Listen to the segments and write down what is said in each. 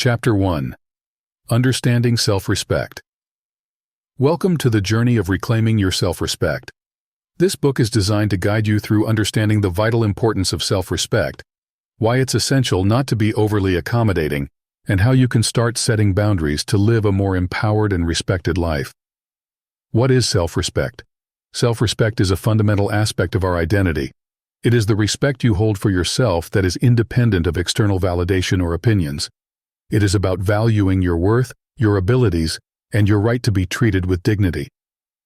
Chapter 1. Understanding Self-Respect. Welcome to the journey of reclaiming your self-respect. This book is designed to guide you through understanding the vital importance of self-respect, why it's essential not to be overly accommodating, and how you can start setting boundaries to live a more empowered and respected life. What is self-respect? Self-respect is a fundamental aspect of our identity. It is the respect you hold for yourself that is independent of external validation or opinions. It is about valuing your worth, your abilities, and your right to be treated with dignity.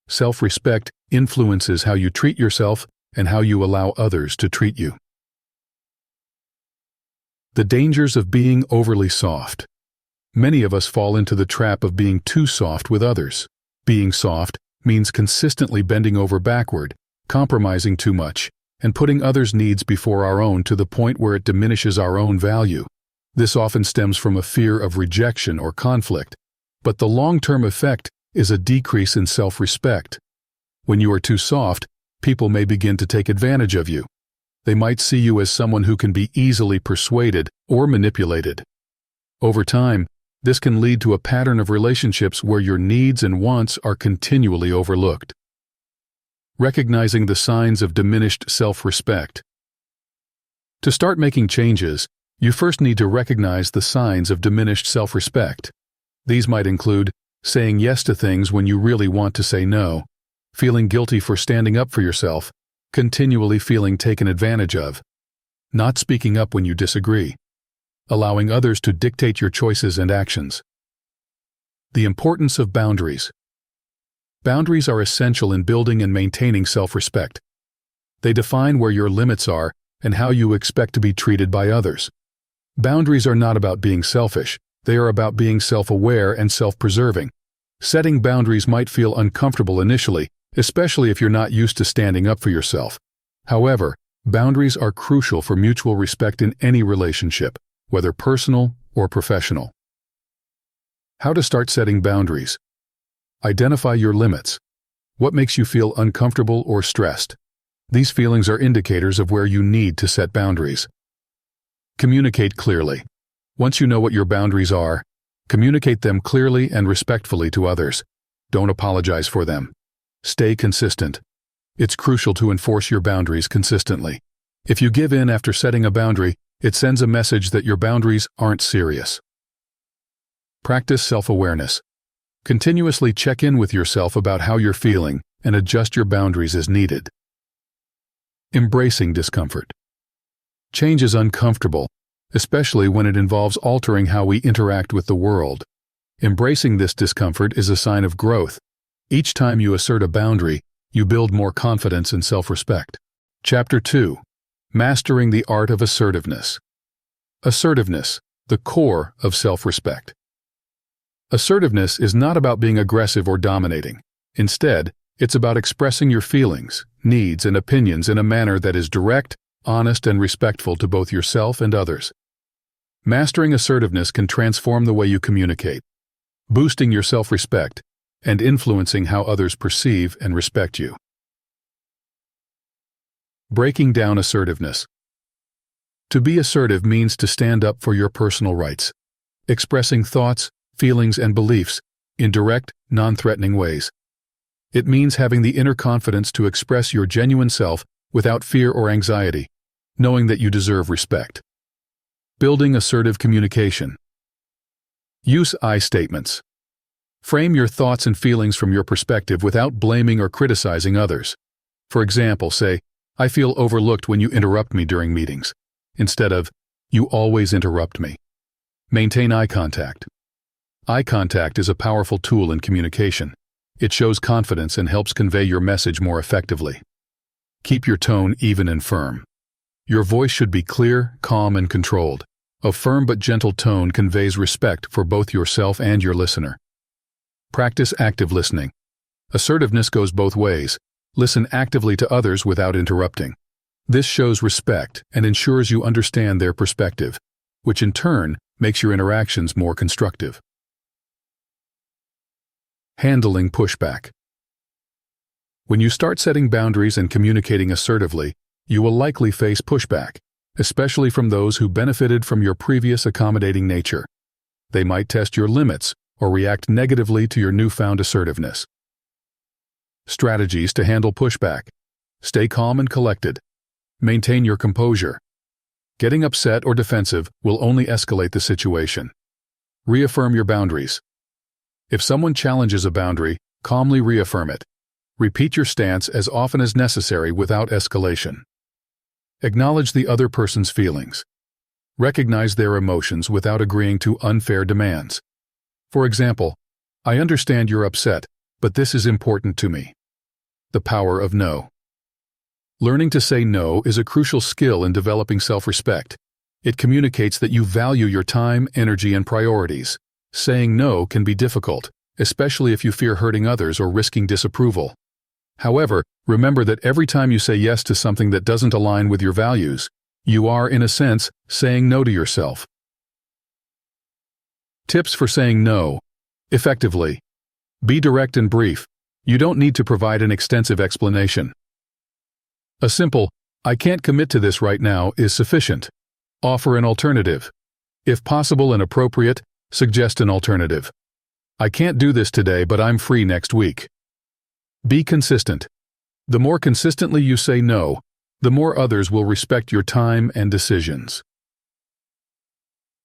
Self-respect influences how you treat yourself and how you allow others to treat you. The dangers of being overly soft. Many of us fall into the trap of being too soft with others. Being soft means consistently bending over backward, compromising too much, and putting others' needs before our own to the point where it diminishes our own value. This often stems from a fear of rejection or conflict, but the long-term effect is a decrease in self-respect. When you are too soft, people may begin to take advantage of you. They might see you as someone who can be easily persuaded or manipulated. Over time, this can lead to a pattern of relationships where your needs and wants are continually overlooked. Recognizing the signs of diminished self-respect. To start making changes, you first need to recognize the signs of diminished self-respect. These might include saying yes to things when you really want to say no, feeling guilty for standing up for yourself, continually feeling taken advantage of, not speaking up when you disagree, allowing others to dictate your choices and actions. The importance of boundaries. Boundaries are essential in building and maintaining self-respect. They define where your limits are and how you expect to be treated by others. Boundaries are not about being selfish, they are about being self-aware and self-preserving. Setting boundaries might feel uncomfortable initially, especially if you're not used to standing up for yourself. However, boundaries are crucial for mutual respect in any relationship, whether personal or professional. How to start setting boundaries. Identify your limits. What makes you feel uncomfortable or stressed? These feelings are indicators of where you need to set boundaries. Communicate clearly. Once you know what your boundaries are, communicate them clearly and respectfully to others. Don't apologize for them. Stay consistent. It's crucial to enforce your boundaries consistently. If you give in after setting a boundary, it sends a message that your boundaries aren't serious. Practice self-awareness. Continuously check in with yourself about how you're feeling and adjust your boundaries as needed. Embracing discomfort. Change is uncomfortable, especially when it involves altering how we interact with the world. Embracing this discomfort is a sign of growth. Each time you assert a boundary, you build more confidence and self-respect. Chapter 2. Mastering the Art of Assertiveness. Assertiveness, the core of self-respect. Assertiveness is not about being aggressive or dominating. Instead, it's about expressing your feelings, needs, and opinions in a manner that is direct, honest, and respectful to both yourself and others. Mastering assertiveness can transform the way you communicate, boosting your self-respect, and influencing how others perceive and respect you. Breaking down assertiveness. To be assertive means to stand up for your personal rights, expressing thoughts, feelings, and beliefs in direct, non-threatening ways. It means having the inner confidence to express your genuine self without fear or anxiety, knowing that you deserve respect. Building assertive communication. Use I statements. Frame your thoughts and feelings from your perspective without blaming or criticizing others. For example, say, "I feel overlooked when you interrupt me during meetings," instead of, "You always interrupt me." Maintain eye contact. Eye contact is a powerful tool in communication. It shows confidence and helps convey your message more effectively. Keep your tone even and firm. Your voice should be clear, calm, and controlled. A firm but gentle tone conveys respect for both yourself and your listener. Practice active listening. Assertiveness goes both ways. Listen actively to others without interrupting. This shows respect and ensures you understand their perspective, which in turn makes your interactions more constructive. Handling pushback. When you start setting boundaries and communicating assertively, you will likely face pushback, especially from those who benefited from your previous accommodating nature. They might test your limits or react negatively to your newfound assertiveness. Strategies to handle pushback. Stay calm and collected. Maintain your composure. Getting upset or defensive will only escalate the situation. Reaffirm your boundaries. If someone challenges a boundary, calmly reaffirm it. Repeat your stance as often as necessary without escalation. Acknowledge the other person's feelings. Recognize their emotions without agreeing to unfair demands. For example, I understand you're upset, but this is important to me. The power of no. Learning to say no is a crucial skill in developing self-respect. It communicates that you value your time, energy, and priorities. Saying no can be difficult, especially if you fear hurting others or risking disapproval. However, remember that every time you say yes to something that doesn't align with your values, you are, in a sense, saying no to yourself. Tips for saying no effectively. Be direct and brief. You don't need to provide an extensive explanation. A simple, "I can't commit to this right now," is sufficient. Offer an alternative. If possible and appropriate, suggest an alternative. "I can't do this today, but I'm free next week." Be consistent. The more consistently you say no, the more others will respect your time and decisions.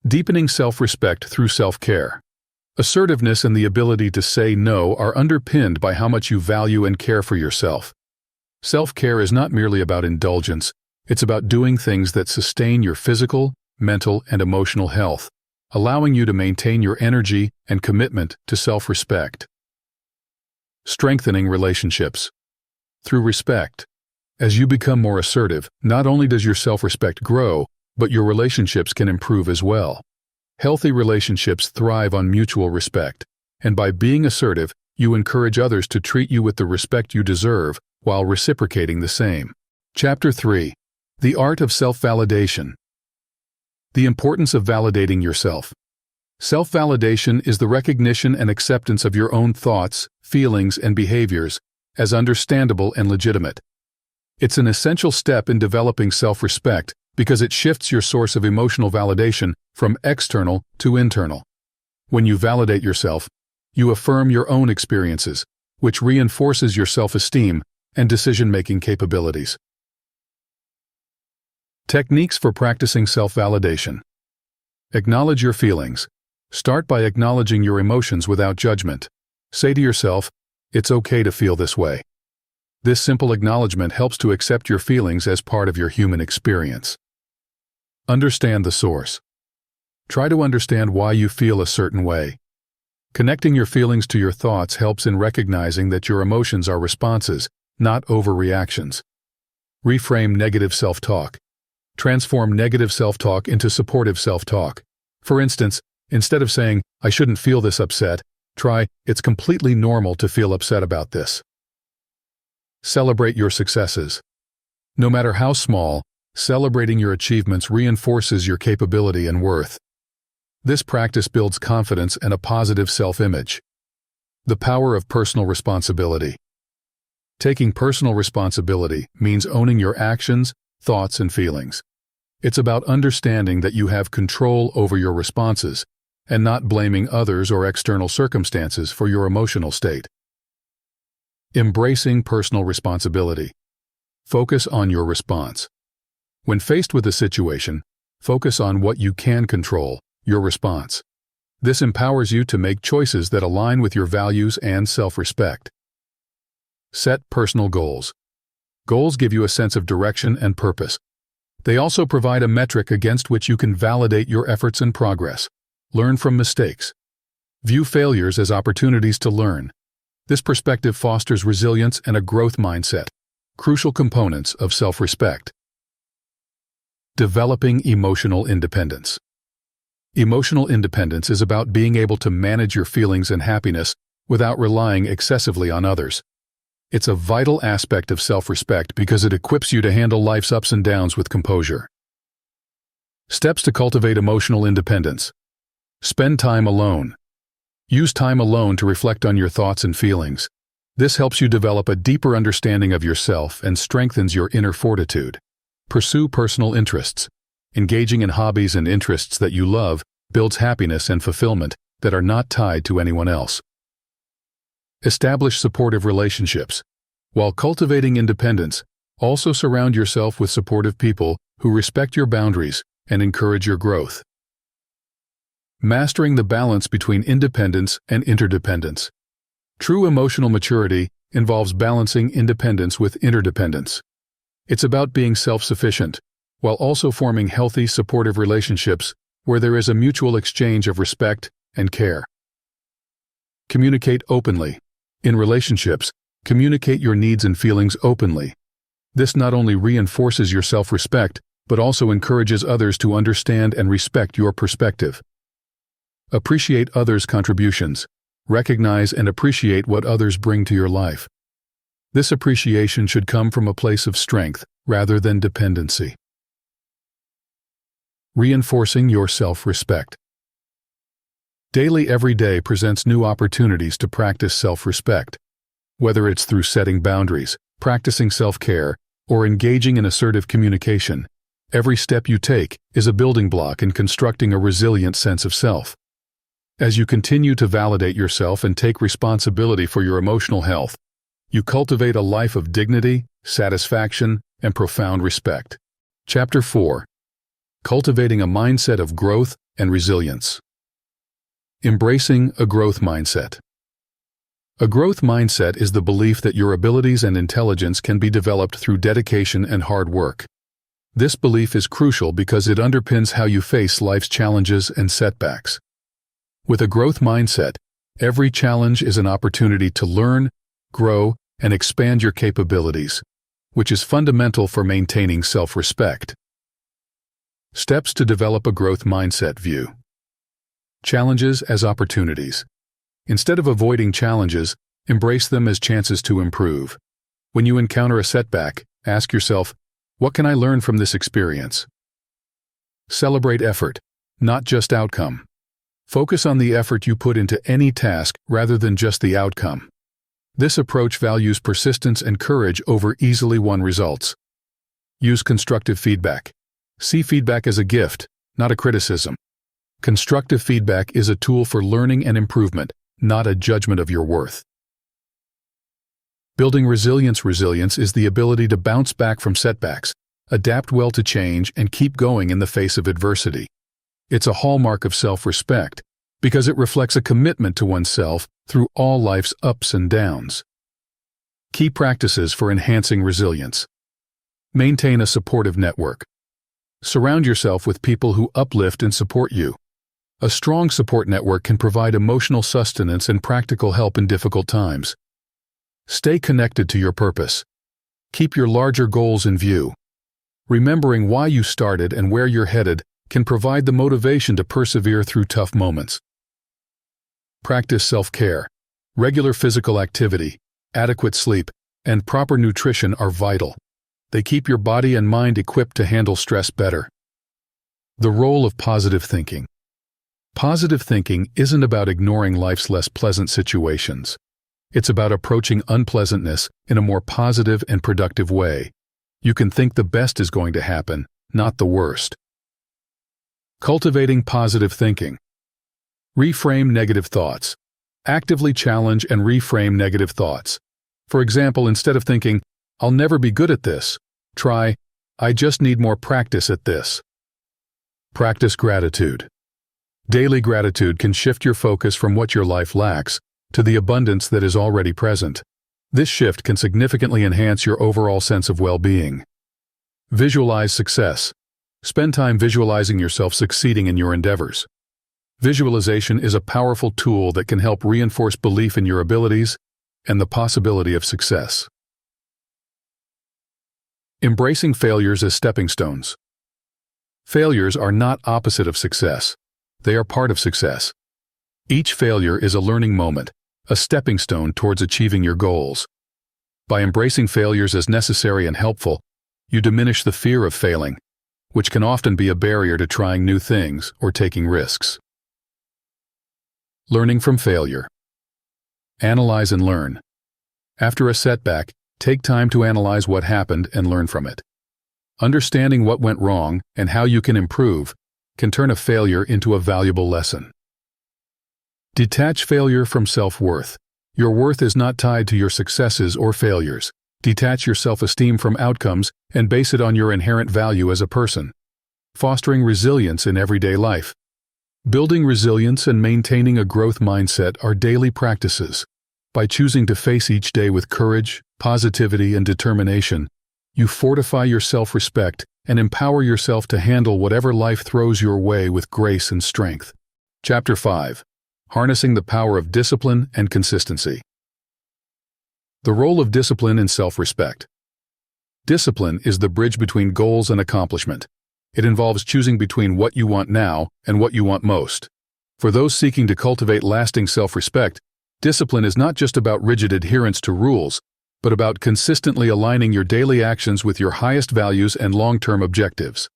Deepening self-respect through self-care. Assertiveness and the ability to say no are underpinned by how much you value and care for yourself. Self-care is not merely about indulgence, it's about doing things that sustain your physical, mental, and emotional health, allowing you to maintain your energy and commitment to self-respect. Strengthening relationships. Through respect. As you become more assertive, not only does your self-respect grow, but your relationships can improve as well. Healthy relationships thrive on mutual respect, and by being assertive, you encourage others to treat you with the respect you deserve while reciprocating the same. Chapter 3. The Art of Self-Validation. The importance of validating yourself. Self-validation is the recognition and acceptance of your own thoughts, feelings, and behaviors as understandable and legitimate. It's an essential step in developing self-respect because it shifts your source of emotional validation from external to internal. When you validate yourself, you affirm your own experiences, which reinforces your self-esteem and decision-making capabilities. Techniques for practicing self-validation. Acknowledge your feelings. Start by acknowledging your emotions without judgment. Say to yourself, "It's okay to feel this way." This simple acknowledgement helps to accept your feelings as part of your human experience. Understand the source. Try to understand why you feel a certain way. Connecting your feelings to your thoughts helps in recognizing that your emotions are responses, not overreactions. Reframe negative self-talk. Transform negative self-talk into supportive self-talk. For instance, instead of saying, "I shouldn't feel this upset," try, "It's completely normal to feel upset about this." Celebrate your successes. No matter how small, celebrating your achievements reinforces your capability and worth. This practice builds confidence and a positive self-image. The power of personal responsibility. Taking personal responsibility means owning your actions, thoughts, and feelings. It's about understanding that you have control over your responses and not blaming others or external circumstances for your emotional state. Embracing personal responsibility. Focus on your response. When faced with a situation, focus on what you can control, your response. This empowers you to make choices that align with your values and self-respect. Set personal goals. Goals give you a sense of direction and purpose. They also provide a metric against which you can validate your efforts and progress. Learn from mistakes. View failures as opportunities to learn. This perspective fosters resilience and a growth mindset, crucial components of self-respect. Developing emotional independence. Emotional independence is about being able to manage your feelings and happiness without relying excessively on others. It's a vital aspect of self-respect because it equips you to handle life's ups and downs with composure. Steps to cultivate emotional independence. Spend time alone. Use time alone to reflect on your thoughts and feelings. This helps you develop a deeper understanding of yourself and strengthens your inner fortitude. Pursue personal interests. Engaging in hobbies and interests that you love builds happiness and fulfillment that are not tied to anyone else. Establish supportive relationships. While cultivating independence, also surround yourself with supportive people who respect your boundaries and encourage your growth. Mastering the balance between independence and interdependence. True emotional maturity involves balancing independence with interdependence. It's about being self-sufficient, while also forming healthy, supportive relationships where there is a mutual exchange of respect and care. Communicate openly. In relationships, communicate your needs and feelings openly. This not only reinforces your self-respect, but also encourages others to understand and respect your perspective. Appreciate others' contributions. Recognize and appreciate what others bring to your life. This appreciation should come from a place of strength rather than dependency. Reinforcing your self-respect. Daily every day presents new opportunities to practice self-respect. Whether it's through setting boundaries, practicing self-care, or engaging in assertive communication, every step you take is a building block in constructing a resilient sense of self. As you continue to validate yourself and take responsibility for your emotional health, you cultivate a life of dignity, satisfaction, and profound respect. Chapter 4. Cultivating a mindset of growth and resilience. Embracing a growth mindset. A growth mindset is the belief that your abilities and intelligence can be developed through dedication and hard work. This belief is crucial because it underpins how you face life's challenges and setbacks. With a growth mindset, every challenge is an opportunity to learn, grow, and expand your capabilities, which is fundamental for maintaining self-respect. Steps to develop a growth mindset view. Challenges as opportunities. Instead of avoiding challenges, embrace them as chances to improve. When you encounter a setback, ask yourself, what can I learn from this experience? Celebrate effort, not just outcome. Focus on the effort you put into any task rather than just the outcome. This approach values persistence and courage over easily won results. Use constructive feedback. See feedback as a gift, not a criticism. Constructive feedback is a tool for learning and improvement, not a judgment of your worth. Building resilience. Resilience is the ability to bounce back from setbacks, adapt well to change, and keep going in the face of adversity. It's a hallmark of self-respect because it reflects a commitment to oneself through all life's ups and downs. Key practices for enhancing resilience. Maintain a supportive network. Surround yourself with people who uplift and support you. A strong support network can provide emotional sustenance and practical help in difficult times. Stay connected to your purpose. Keep your larger goals in view. Remembering why you started and where you're headed can provide the motivation to persevere through tough moments. Practice self-care. Regular physical activity, adequate sleep, and proper nutrition are vital. They keep your body and mind equipped to handle stress better. The role of positive thinking. Positive thinking isn't about ignoring life's less pleasant situations. It's about approaching unpleasantness in a more positive and productive way. You can think the best is going to happen, not the worst. Cultivating positive thinking. Reframe negative thoughts. Actively challenge and reframe negative thoughts. For example, instead of thinking, "I'll never be good at this," try, "I just need more practice at this." Practice gratitude. Daily gratitude can shift your focus from what your life lacks to the abundance that is already present. This shift can significantly enhance your overall sense of well-being. Visualize success. Spend time visualizing yourself succeeding in your endeavors. Visualization is a powerful tool that can help reinforce belief in your abilities and the possibility of success. Embracing failures as stepping stones. Failures are not opposite of success. They are part of success. Each failure is a learning moment, a stepping stone towards achieving your goals. By embracing failures as necessary and helpful, you diminish the fear of failing, which can often be a barrier to trying new things or taking risks. Learning from failure. Analyze and learn. After a setback, take time to analyze what happened and learn from it. Understanding what went wrong and how you can improve can turn a failure into a valuable lesson. Detach failure from self-worth. Your worth is not tied to your successes or failures. Detach your self-esteem from outcomes and base it on your inherent value as a person. Fostering resilience in everyday life. Building resilience and maintaining a growth mindset are daily practices. By choosing to face each day with courage, positivity, and determination, you fortify your self-respect and empower yourself to handle whatever life throws your way with grace and strength. Chapter 5. Harnessing the power of discipline and consistency. The role of discipline in self-respect. Discipline is the bridge between goals and accomplishment. It involves choosing between what you want now and what you want most. For those seeking to cultivate lasting self-respect, discipline is not just about rigid adherence to rules, but about consistently aligning your daily actions with your highest values and long-term objectives.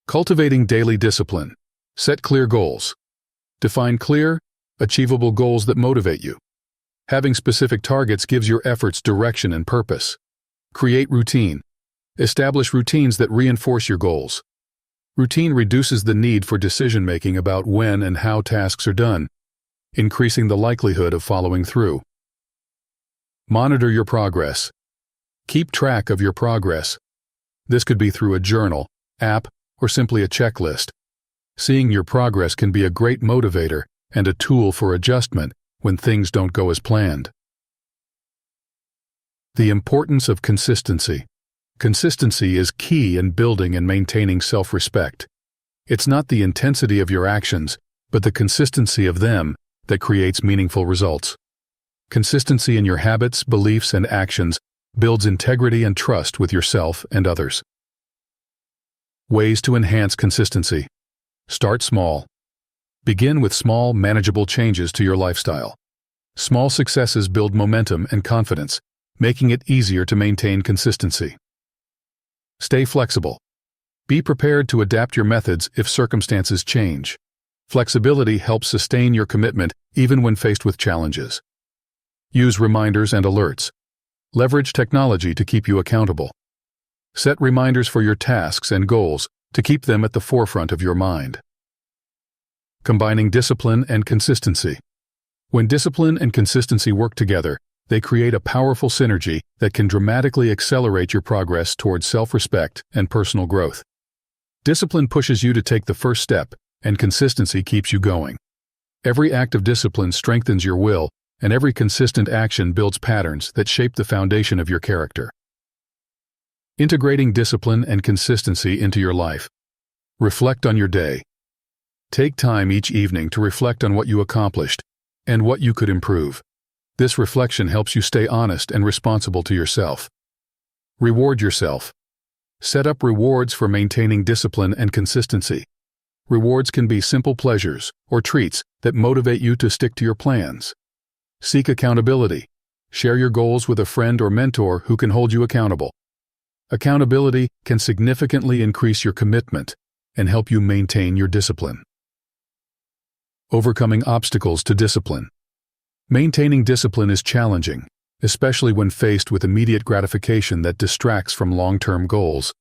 Cultivating daily discipline. Set clear goals. Define clear, achievable goals that motivate you. Having specific targets gives your efforts direction and purpose. Create routine. Establish routines that reinforce your goals. Routine reduces the need for decision-making about when and how tasks are done, increasing the likelihood of following through. Monitor your progress. Keep track of your progress. This could be through a journal, app, or simply a checklist. Seeing your progress can be a great motivator and a tool for adjustment when things don't go as planned. The importance of consistency. Consistency is key in building and maintaining self-respect. It's not the intensity of your actions, but the consistency of them that creates meaningful results. Consistency in your habits, beliefs, and actions builds integrity and trust with yourself and others. Ways to enhance consistency. Start small. Begin with small, manageable changes to your lifestyle. Small successes build momentum and confidence, making it easier to maintain consistency. Stay flexible. Be prepared to adapt your methods if circumstances change. Flexibility helps sustain your commitment even when faced with challenges. Use reminders and alerts. Leverage technology to keep you accountable. Set reminders for your tasks and goals to keep them at the forefront of your mind. Combining discipline and consistency. When discipline and consistency work together, they create a powerful synergy that can dramatically accelerate your progress towards self-respect and personal growth. Discipline pushes you to take the first step, and consistency keeps you going. Every act of discipline strengthens your will, and every consistent action builds patterns that shape the foundation of your character. Integrating discipline and consistency into your life. Reflect on your day. Take time each evening to reflect on what you accomplished and what you could improve. This reflection helps you stay honest and responsible to yourself. Reward yourself. Set up rewards for maintaining discipline and consistency. Rewards can be simple pleasures or treats that motivate you to stick to your plans. Seek accountability. Share your goals with a friend or mentor who can hold you accountable. Accountability can significantly increase your commitment and help you maintain your discipline. Overcoming obstacles to discipline. Maintaining discipline is challenging, especially when faced with immediate gratification that distracts from long-term goals.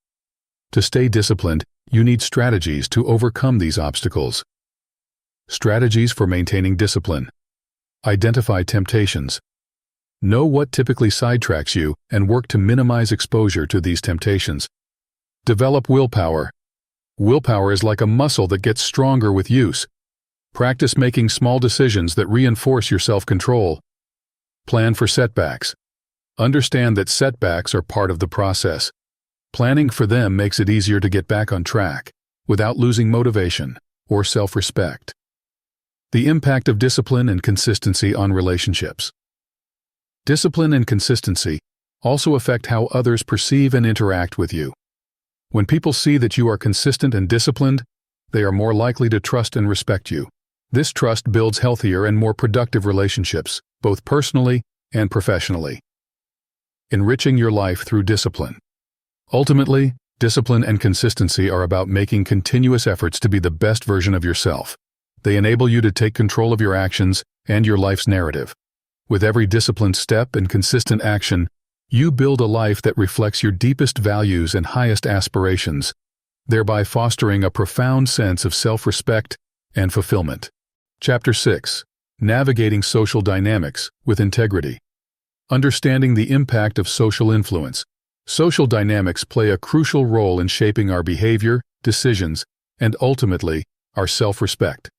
To stay disciplined, you need strategies to overcome these obstacles. Strategies for maintaining discipline. Identify temptations. Know what typically sidetracks you and work to minimize exposure to these temptations. Develop willpower. Willpower is like a muscle that gets stronger with use. Practice making small decisions that reinforce your self-control. Plan for setbacks. Understand that setbacks are part of the process. Planning for them makes it easier to get back on track without losing motivation or self-respect. The impact of discipline and consistency on relationships. Discipline and consistency also affect how others perceive and interact with you. When people see that you are consistent and disciplined, they are more likely to trust and respect you. This trust builds healthier and more productive relationships, both personally and professionally. Enriching your life through discipline. Ultimately, discipline and consistency are about making continuous efforts to be the best version of yourself. They enable you to take control of your actions and your life's narrative. With every disciplined step and consistent action, you build a life that reflects your deepest values and highest aspirations, thereby fostering a profound sense of self-respect and fulfillment. Chapter 6. Navigating Social Dynamics with Integrity. Understanding the impact of social influence. Social dynamics play a crucial role in shaping our behavior, decisions, and ultimately, our self-respect.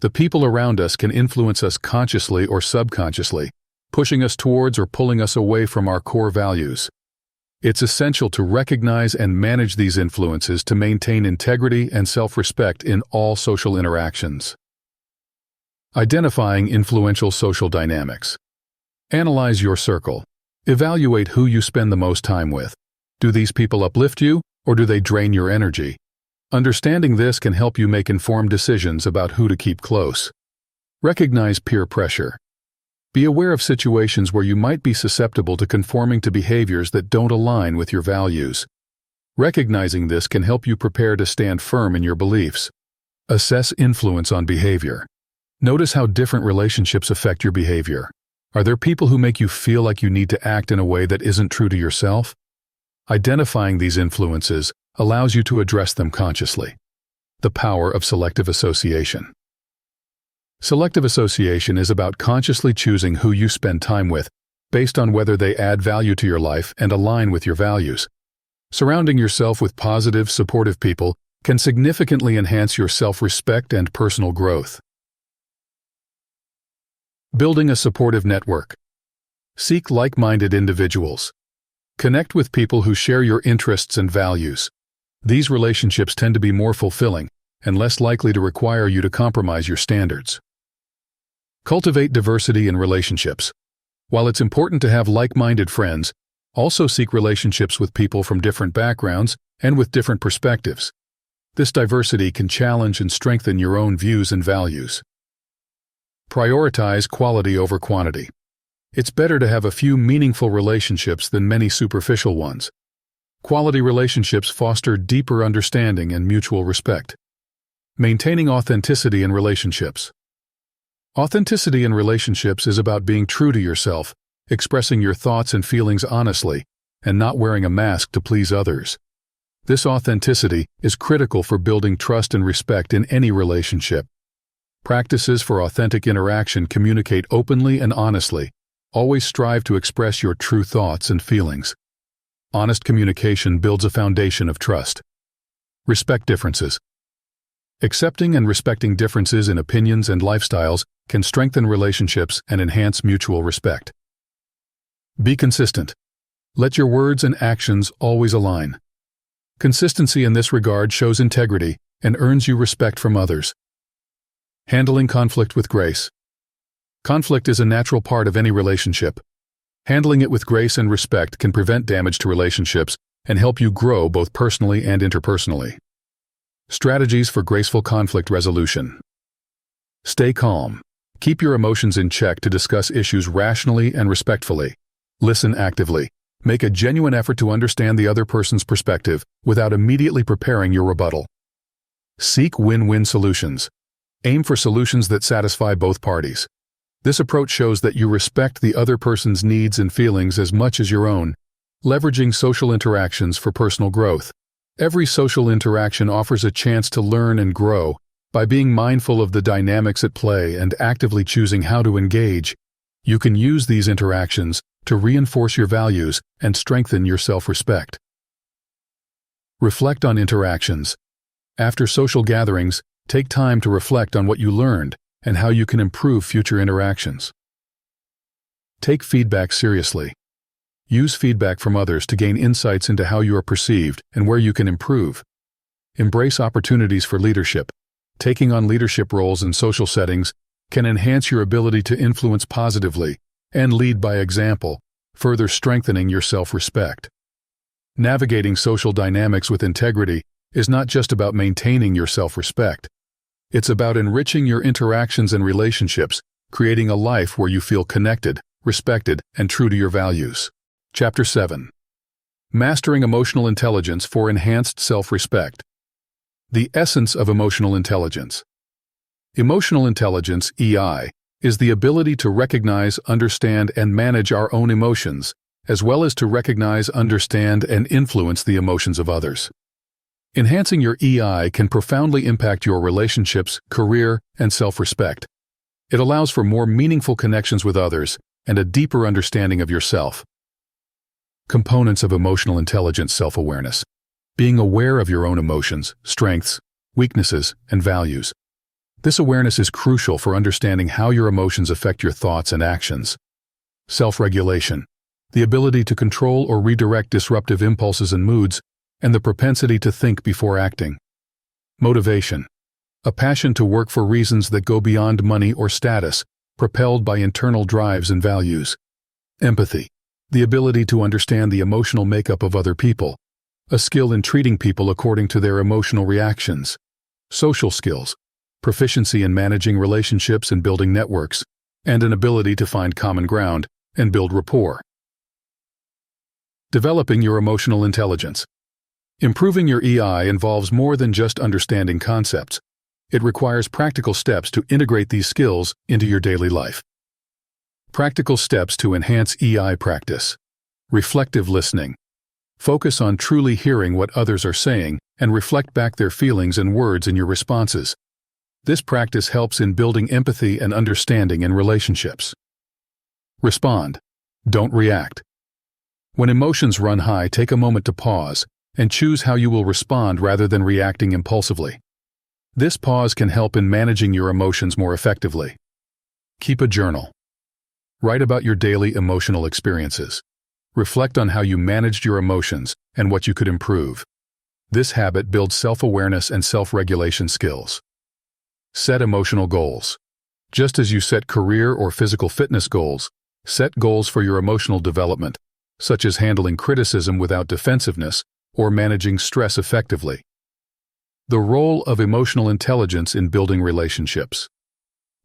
The people around us can influence us consciously or subconsciously, pushing us towards or pulling us away from our core values. It's essential to recognize and manage these influences to maintain integrity and self-respect in all social interactions. Identifying influential social dynamics. Analyze your circle. Evaluate who you spend the most time with. Do these people uplift you, or do they drain your energy? Understanding this can help you make informed decisions about who to keep close. Recognize peer pressure. Be aware of situations where you might be susceptible to conforming to behaviors that don't align with your values. Recognizing this can help you prepare to stand firm in your beliefs. Assess influence on behavior. Notice how different relationships affect your behavior. Are there people who make you feel like you need to act in a way that isn't true to yourself? Identifying these influences allows you to address them consciously. The power of selective association. Selective association is about consciously choosing who you spend time with, based on whether they add value to your life and align with your values. Surrounding yourself with positive, supportive people can significantly enhance your self-respect and personal growth. Building a supportive network. Seek like-minded individuals. Connect with people who share your interests and values. These relationships tend to be more fulfilling and less likely to require you to compromise your standards. Cultivate diversity in relationships. While it's important to have like-minded friends, also seek relationships with people from different backgrounds and with different perspectives. This diversity can challenge and strengthen your own views and values. Prioritize quality over quantity. It's better to have a few meaningful relationships than many superficial ones. Quality relationships foster deeper understanding and mutual respect. Maintaining authenticity in relationships. Authenticity in relationships is about being true to yourself, expressing your thoughts and feelings honestly, and not wearing a mask to please others. This authenticity is critical for building trust and respect in any relationship. Practices for authentic interaction communicate openly and honestly. Always strive to express your true thoughts and feelings. Honest communication builds a foundation of trust. Respect differences. Accepting and respecting differences in opinions and lifestyles can strengthen relationships and enhance mutual respect. Be consistent. Let your words and actions always align. Consistency in this regard shows integrity and earns you respect from others. Handling conflict with grace. Conflict is a natural part of any relationship. Handling it with grace and respect can prevent damage to relationships and help you grow both personally and interpersonally. Strategies for graceful conflict resolution. Stay calm. Keep your emotions in check to discuss issues rationally and respectfully. Listen actively. Make a genuine effort to understand the other person's perspective without immediately preparing your rebuttal. Seek win-win solutions. Aim for solutions that satisfy both parties. This approach shows that you respect the other person's needs and feelings as much as your own, leveraging social interactions for personal growth. Every social interaction offers a chance to learn and grow. By being mindful of the dynamics at play and actively choosing how to engage, you can use these interactions to reinforce your values and strengthen your self-respect. Reflect on interactions. After social gatherings, take time to reflect on what you learned and how you can improve future interactions. Take feedback seriously. Use feedback from others to gain insights into how you are perceived and where you can improve. Embrace opportunities for leadership. Taking on leadership roles in social settings can enhance your ability to influence positively and lead by example, further strengthening your self-respect. Navigating social dynamics with integrity is not just about maintaining your self-respect. It's about enriching your interactions and relationships, creating a life where you feel connected, respected, and true to your values. Chapter 7. Mastering Emotional Intelligence for Enhanced Self-Respect. The essence of emotional intelligence. Emotional intelligence, EI, is the ability to recognize, understand, and manage our own emotions, as well as to recognize, understand, and influence the emotions of others. Enhancing your EI can profoundly impact your relationships, career, and self-respect. It allows for more meaningful connections with others and a deeper understanding of yourself. Components of emotional intelligence: self-awareness. Being aware of your own emotions, strengths, weaknesses, and values. This awareness is crucial for understanding how your emotions affect your thoughts and actions. Self-regulation. The ability to control or redirect disruptive impulses and moods, and the propensity to think before acting. Motivation. A passion to work for reasons that go beyond money or status, propelled by internal drives and values. Empathy. The ability to understand the emotional makeup of other people, a skill in treating people according to their emotional reactions. Social skills. Proficiency in managing relationships and building networks, and an ability to find common ground and build rapport. Developing your emotional intelligence. Improving your EI involves more than just understanding concepts. It requires practical steps to integrate these skills into your daily life. Practical steps to enhance EI practice. Reflective listening. Focus on truly hearing what others are saying and reflect back their feelings and words in your responses. This practice helps in building empathy and understanding in relationships. Respond. Don't react. When emotions run high, take a moment to pause and choose how you will respond rather than reacting impulsively. This pause can help in managing your emotions more effectively. Keep a journal. Write about your daily emotional experiences. Reflect on how you managed your emotions and what you could improve. This habit builds self-awareness and self-regulation skills. Set emotional goals. Just as you set career or physical fitness goals, set goals for your emotional development, such as handling criticism without defensiveness or managing stress effectively. The role of emotional intelligence in building relationships.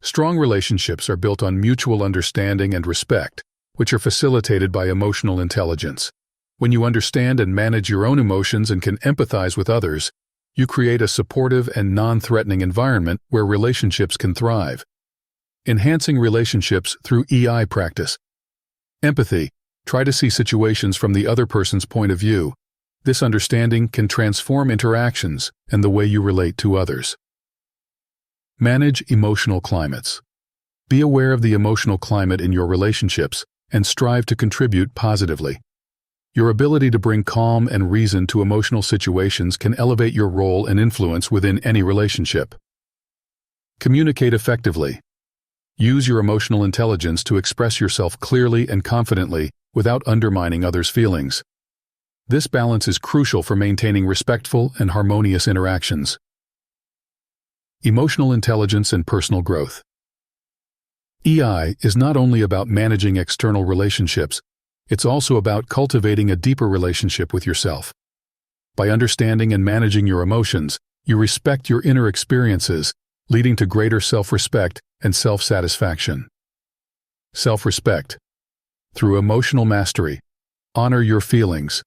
Strong relationships are built on mutual understanding and respect, which are facilitated by emotional intelligence. When you understand and manage your own emotions and can empathize with others, you create a supportive and non-threatening environment where relationships can thrive. Enhancing relationships through EI practice. Empathy. Try to see situations from the other person's point of view. This understanding can transform interactions and the way you relate to others. Manage emotional climates. Be aware of the emotional climate in your relationships and strive to contribute positively. Your ability to bring calm and reason to emotional situations can elevate your role and influence within any relationship. Communicate effectively. Use your emotional intelligence to express yourself clearly and confidently without undermining others' feelings. This balance is crucial for maintaining respectful and harmonious interactions. Emotional intelligence and personal growth. EI is not only about managing external relationships, it's also about cultivating a deeper relationship with yourself. By understanding and managing your emotions, you respect your inner experiences, leading to greater self-respect and self-satisfaction. Self-respect. Through emotional mastery, honor your feelings.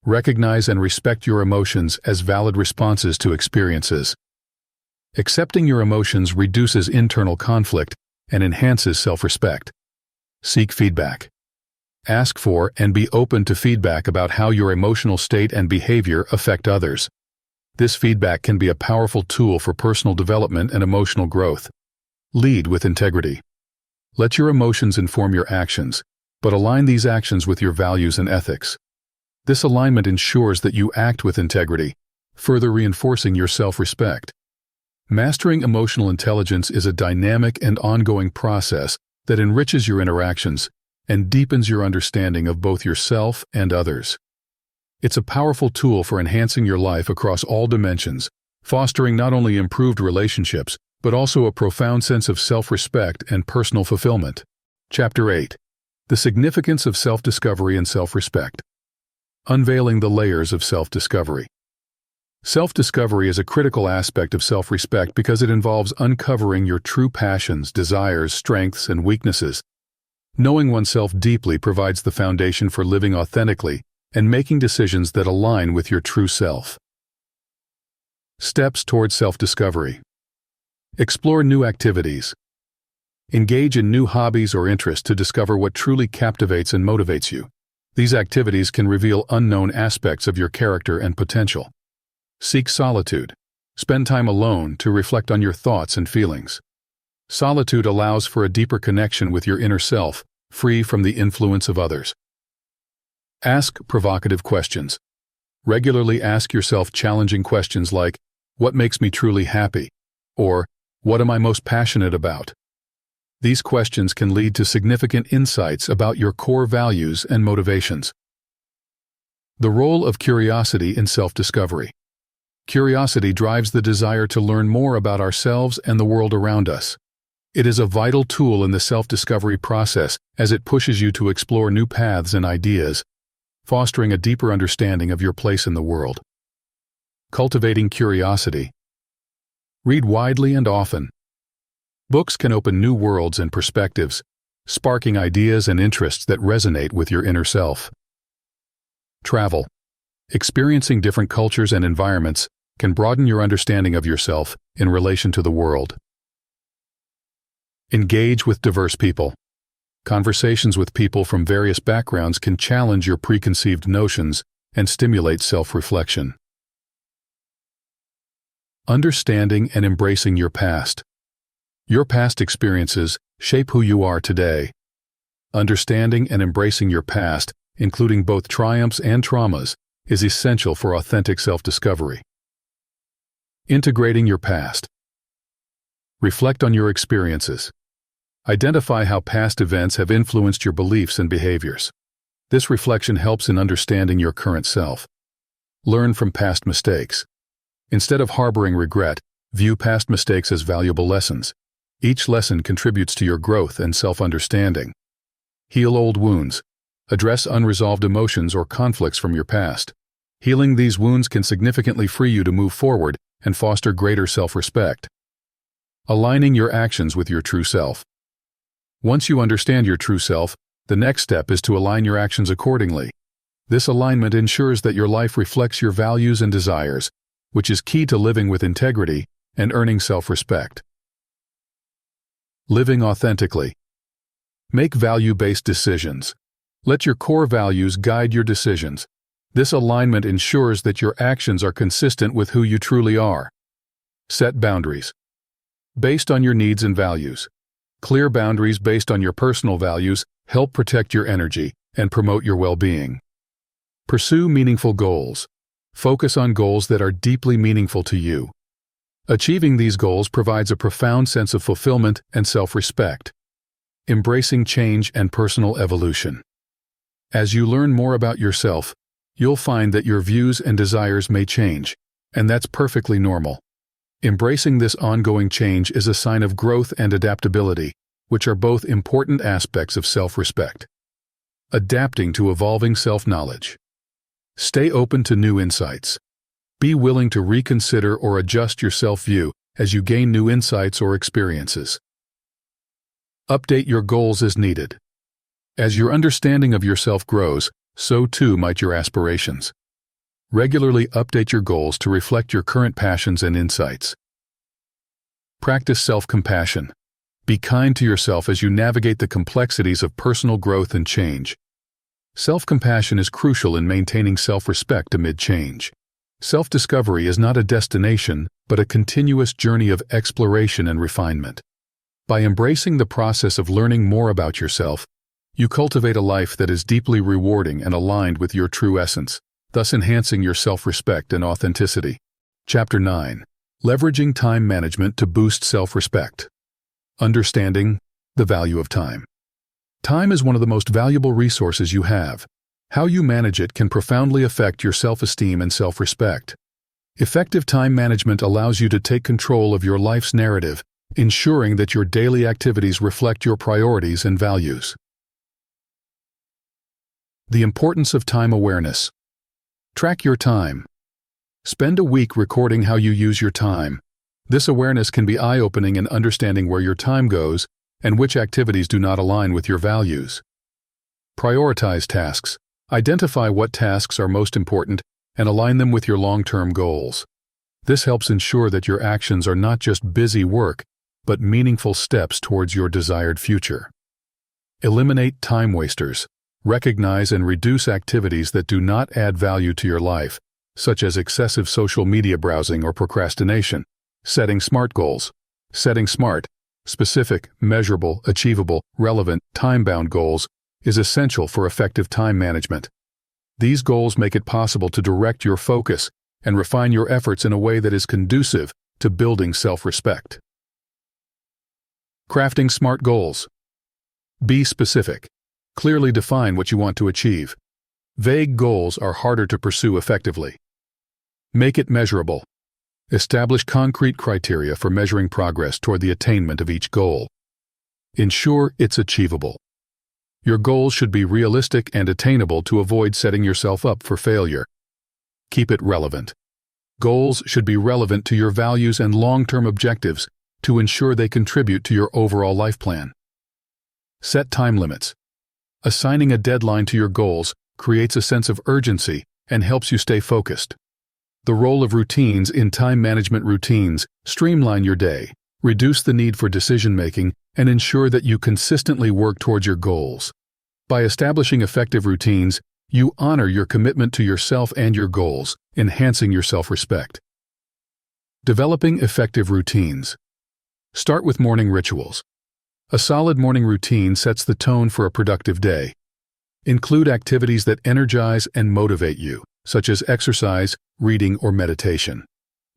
Recognize and respect your emotions as valid responses to experiences. Accepting your emotions reduces internal conflict and enhances self-respect. Seek feedback. Ask for and be open to feedback about how your emotional state and behavior affect others. This feedback can be a powerful tool for personal development and emotional growth. Lead with integrity. Let your emotions inform your actions, but align these actions with your values and ethics. This alignment ensures that you act with integrity, further reinforcing your self-respect. Mastering emotional intelligence is a dynamic and ongoing process that enriches your interactions and deepens your understanding of both yourself and others. It's a powerful tool for enhancing your life across all dimensions, fostering not only improved relationships, but also a profound sense of self-respect and personal fulfillment. Chapter 8. The Significance of Self-Discovery and Self-Respect. Unveiling the layers of self-discovery. Self-discovery is a critical aspect of self-respect because it involves uncovering your true passions, desires, strengths, and weaknesses. Knowing oneself deeply provides the foundation for living authentically and making decisions that align with your true self. Steps towards self-discovery. Explore new activities. Engage in new hobbies or interests to discover what truly captivates and motivates you. These activities can reveal unknown aspects of your character and potential. Seek solitude. Spend time alone to reflect on your thoughts and feelings. Solitude allows for a deeper connection with your inner self, free from the influence of others. Ask provocative questions. Regularly ask yourself challenging questions like, "What makes me truly happy?" or "What am I most passionate about?" These questions can lead to significant insights about your core values and motivations. The role of curiosity in self-discovery. Curiosity drives the desire to learn more about ourselves and the world around us. It is a vital tool in the self-discovery process as it pushes you to explore new paths and ideas, fostering a deeper understanding of your place in the world. Cultivating curiosity. Read widely and often. Books can open new worlds and perspectives, sparking ideas and interests that resonate with your inner self. Travel. Experiencing different cultures and environments can broaden your understanding of yourself in relation to the world. Engage with diverse people. Conversations with people from various backgrounds can challenge your preconceived notions and stimulate self-reflection. Understanding and embracing your past. Your past experiences shape who you are today. Understanding and embracing your past, including both triumphs and traumas, is essential for authentic self-discovery. Integrating your past. Reflect on your experiences. Identify how past events have influenced your beliefs and behaviors. This reflection helps in understanding your current self. Learn from past mistakes. Instead of harboring regret, view past mistakes as valuable lessons. Each lesson contributes to your growth and self-understanding. Heal old wounds. Address unresolved emotions or conflicts from your past. Healing these wounds can significantly free you to move forward and foster greater self-respect. Aligning your actions with your true self. Once you understand your true self, the next step is to align your actions accordingly. This alignment ensures that your life reflects your values and desires, which is key to living with integrity and earning self-respect. Living authentically. Make value-based decisions. Let your core values guide your decisions. This alignment ensures that your actions are consistent with who you truly are. Set boundaries. Based on your needs and values. Clear boundaries based on your personal values help protect your energy and promote your well-being. Pursue meaningful goals. Focus on goals that are deeply meaningful to you. Achieving these goals provides a profound sense of fulfillment and self-respect. Embracing change and personal evolution. As you learn more about yourself, you'll find that your views and desires may change, and that's perfectly normal. Embracing this ongoing change is a sign of growth and adaptability, which are both important aspects of self-respect. Adapting to evolving self-knowledge. Stay open to new insights. Be willing to reconsider or adjust your self-view as you gain new insights or experiences. Update your goals as needed. As your understanding of yourself grows, so too might your aspirations. Regularly update your goals to reflect your current passions and insights. Practice self-compassion. Be kind to yourself as you navigate the complexities of personal growth and change. Self-compassion is crucial in maintaining self-respect amid change. Self-discovery is not a destination, but a continuous journey of exploration and refinement. By embracing the process of learning more about yourself, you cultivate a life that is deeply rewarding and aligned with your true essence, thus enhancing your self-respect and authenticity. Chapter 9. Leveraging time management to boost self-respect. Understanding the value of time. Time is one of the most valuable resources you have. How you manage it can profoundly affect your self-esteem and self-respect. Effective time management allows you to take control of your life's narrative, ensuring that your daily activities reflect your priorities and values. The importance of time awareness. Track your time. Spend a week recording how you use your time. This awareness can be eye-opening in understanding where your time goes and which activities do not align with your values. Prioritize tasks. Identify what tasks are most important and align them with your long-term goals. This helps ensure that your actions are not just busy work, but meaningful steps towards your desired future. Eliminate time wasters. Recognize and reduce activities that do not add value to your life, such as excessive social media browsing or procrastination. Setting SMART goals. Setting SMART, specific, measurable, achievable, relevant, time-bound goals, is essential for effective time management. These goals make it possible to direct your focus and refine your efforts in a way that is conducive to building self-respect. Crafting SMART goals. Be specific. Clearly define what you want to achieve. Vague goals are harder to pursue effectively. Make it measurable. Establish concrete criteria for measuring progress toward the attainment of each goal. Ensure it's achievable. Your goals should be realistic and attainable to avoid setting yourself up for failure. Keep it relevant. Goals should be relevant to your values and long-term objectives to ensure they contribute to your overall life plan. Set time limits. Assigning a deadline to your goals creates a sense of urgency and helps you stay focused. The role of routines in time management. Routines streamline your day, reduce the need for decision-making, and ensure that you consistently work towards your goals. By establishing effective routines, you honor your commitment to yourself and your goals, enhancing your self-respect. Developing effective routines. Start with morning rituals. A solid morning routine sets the tone for a productive day. Include activities that energize and motivate you, such as exercise, reading, or meditation.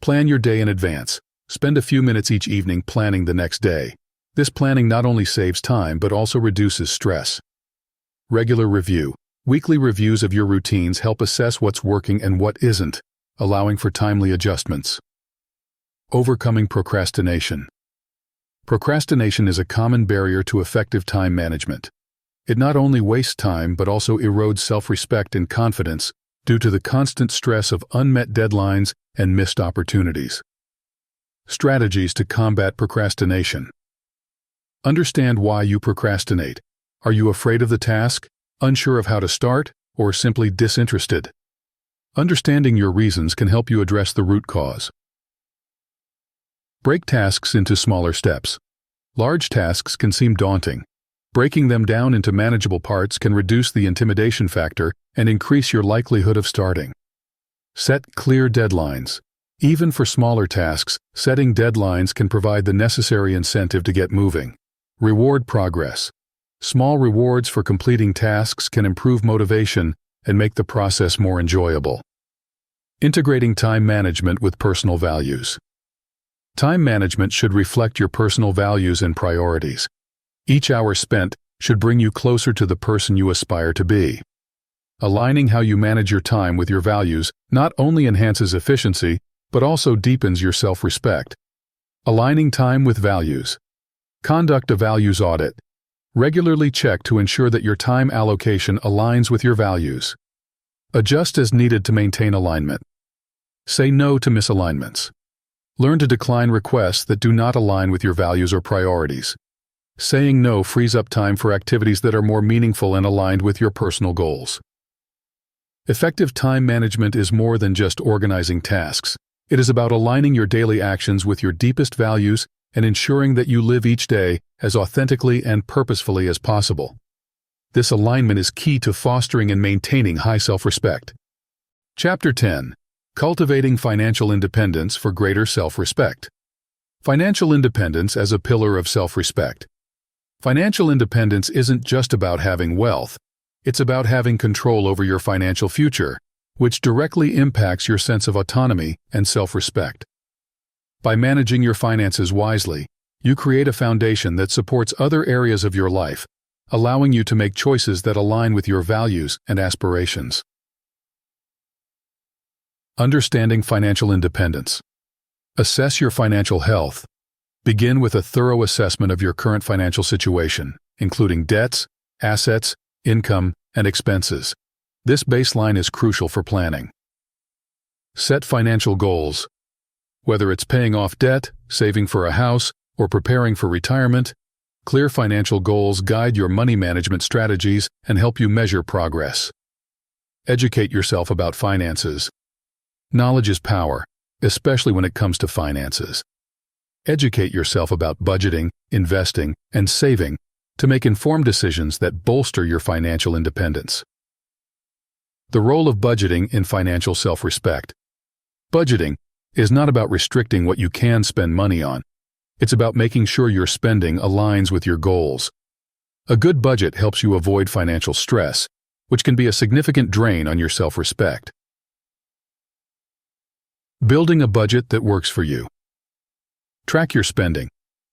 Plan your day in advance. Spend a few minutes each evening planning the next day. This planning not only saves time but also reduces stress. Regular review. Weekly reviews of your routines help assess what's working and what isn't, allowing for timely adjustments. Overcoming procrastination. Procrastination is a common barrier to effective time management. It not only wastes time but also erodes self-respect and confidence due to the constant stress of unmet deadlines and missed opportunities. Strategies to combat procrastination. Understand why you procrastinate. Are you afraid of the task, unsure of how to start, or simply disinterested? Understanding your reasons can help you address the root cause. Break tasks into smaller steps. Large tasks can seem daunting. Breaking them down into manageable parts can reduce the intimidation factor and increase your likelihood of starting. Set clear deadlines. Even for smaller tasks, setting deadlines can provide the necessary incentive to get moving. Reward progress. Small rewards for completing tasks can improve motivation and make the process more enjoyable. Integrating time management with personal values. Time management should reflect your personal values and priorities. Each hour spent should bring you closer to the person you aspire to be. Aligning how you manage your time with your values not only enhances efficiency, but also deepens your self-respect. Aligning time with values. Conduct a values audit. Regularly check to ensure that your time allocation aligns with your values. Adjust as needed to maintain alignment. Say no to misalignments. Learn to decline requests that do not align with your values or priorities. Saying no frees up time for activities that are more meaningful and aligned with your personal goals. Effective time management is more than just organizing tasks. It is about aligning your daily actions with your deepest values and ensuring that you live each day as authentically and purposefully as possible. This alignment is key to fostering and maintaining high self-respect. Chapter 10. Cultivating Financial Independence for Greater Self-Respect. Financial independence as a pillar of self-respect. Financial independence isn't just about having wealth. It's about having control over your financial future, which directly impacts your sense of autonomy and self-respect. By managing your finances wisely, you create a foundation that supports other areas of your life, allowing you to make choices that align with your values and aspirations. Understanding financial independence. Assess your financial health. Begin with a thorough assessment of your current financial situation, including debts, assets, income, and expenses. This baseline is crucial for planning. Set financial goals. Whether it's paying off debt, saving for a house, or preparing for retirement, clear financial goals guide your money management strategies and help you measure progress. Educate yourself about finances. Knowledge is power, especially when it comes to finances. Educate yourself about budgeting, investing, and saving to make informed decisions that bolster your financial independence. The role of budgeting in financial self-respect. Budgeting is not about restricting what you can spend money on. It's about making sure your spending aligns with your goals. A good budget helps you avoid financial stress, which can be a significant drain on your self-respect. Building a budget that works for you. Track your spending.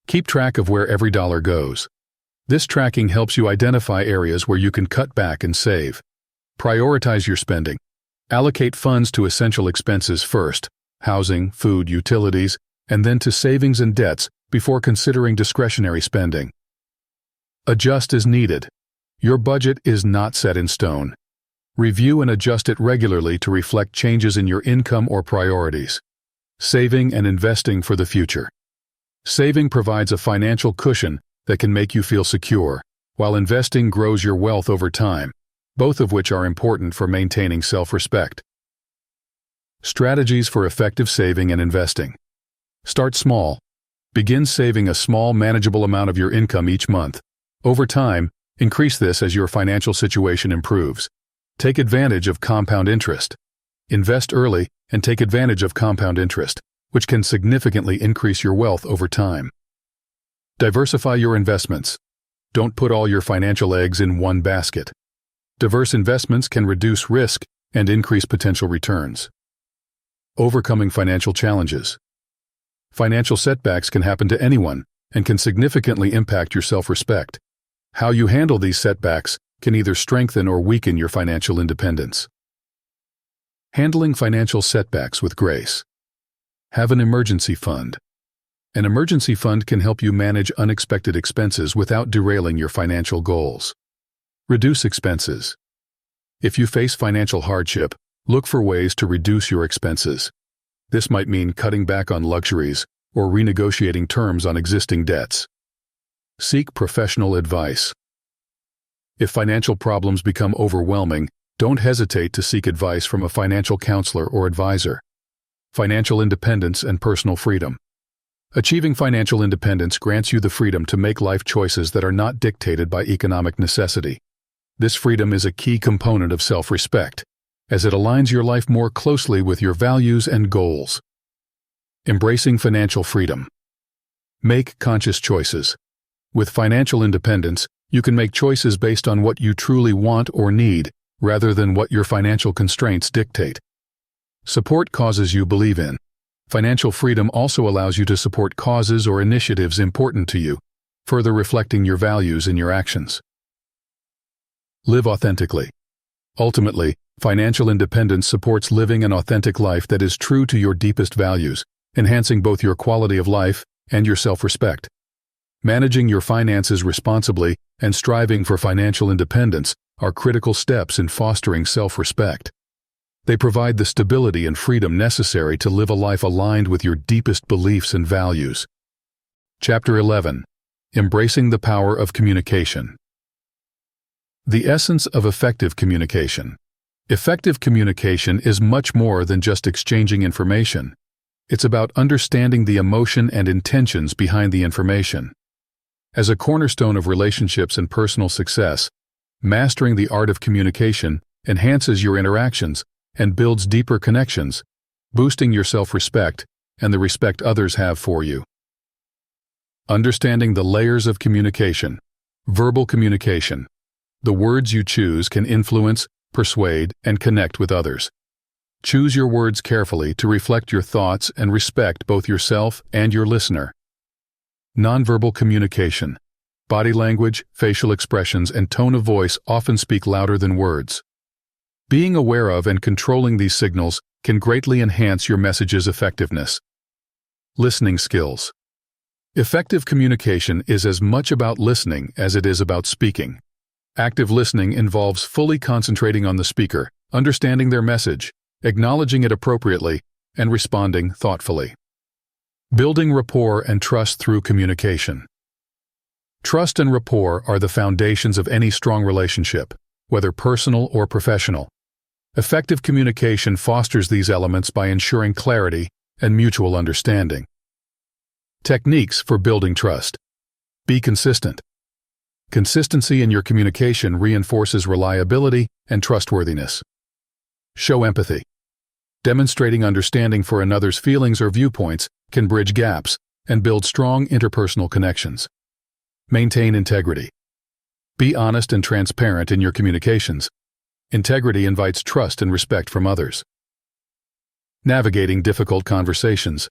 Keep track of where every dollar goes. This tracking helps you identify areas where you can cut back and save. Prioritize your spending. Allocate funds to essential expenses first, housing, food, utilities, and then to savings and debts before considering discretionary spending. Adjust as needed. Your budget is not set in stone. Review and adjust it regularly to reflect changes in your income or priorities. Saving and investing for the future. Saving provides a financial cushion that can make you feel secure, while investing grows your wealth over time, both of which are important for maintaining self-respect. Strategies for effective saving and investing. Start small. Begin saving a small, manageable amount of your income each month. Over time, increase this as your financial situation improves. Take advantage of compound interest. Invest early and take advantage of compound interest, which can significantly increase your wealth over time. Diversify your investments. Don't put all your financial eggs in one basket. Diverse investments can reduce risk and increase potential returns. Overcoming financial challenges. Financial setbacks can happen to anyone and can significantly impact your self-respect. How you handle these setbacks can either strengthen or weaken your financial independence. Handling financial setbacks with grace. Have an emergency fund. An emergency fund can help you manage unexpected expenses without derailing your financial goals. Reduce expenses. If you face financial hardship, look for ways to reduce your expenses. This might mean cutting back on luxuries or renegotiating terms on existing debts. Seek professional advice. If financial problems become overwhelming, don't hesitate to seek advice from a financial counselor or advisor. Financial independence and personal freedom. Achieving financial independence grants you the freedom to make life choices that are not dictated by economic necessity. This freedom is a key component of self-respect, as it aligns your life more closely with your values and goals. Embracing financial freedom. Make conscious choices. With financial independence, you can make choices based on what you truly want or need, rather than what your financial constraints dictate. Support causes you believe in. Financial freedom also allows you to support causes or initiatives important to you, further reflecting your values in your actions. Live authentically. Ultimately, financial independence supports living an authentic life that is true to your deepest values, enhancing both your quality of life and your self-respect. Managing your finances responsibly and striving for financial independence are critical steps in fostering self-respect. They provide the stability and freedom necessary to live a life aligned with your deepest beliefs and values. Chapter 11. Embracing the power of communication. The essence of effective communication. Effective communication is much more than just exchanging information. It's about understanding the emotion and intentions behind the information. As a cornerstone of relationships and personal success, mastering the art of communication enhances your interactions and builds deeper connections, boosting your self-respect and the respect others have for you. Understanding the layers of communication. Verbal communication. The words you choose can influence, persuade, and connect with others. Choose your words carefully to reflect your thoughts and respect both yourself and your listener. Nonverbal communication. Body language, facial expressions, and tone of voice often speak louder than words. Being aware of and controlling these signals can greatly enhance your message's effectiveness. Listening skills. Effective communication is as much about listening as it is about speaking. Active listening involves fully concentrating on the speaker, understanding their message, acknowledging it appropriately, and responding thoughtfully. Building rapport and trust through communication. Trust and rapport are the foundations of any strong relationship, whether personal or professional. Effective communication fosters these elements by ensuring clarity and mutual understanding. Techniques for building trust. Be consistent. Consistency in your communication reinforces reliability and trustworthiness. Show empathy. Demonstrating understanding for another's feelings or viewpoints can bridge gaps and build strong interpersonal connections. Maintain integrity. Be honest and transparent in your communications. Integrity invites trust and respect from others. Navigating difficult conversations.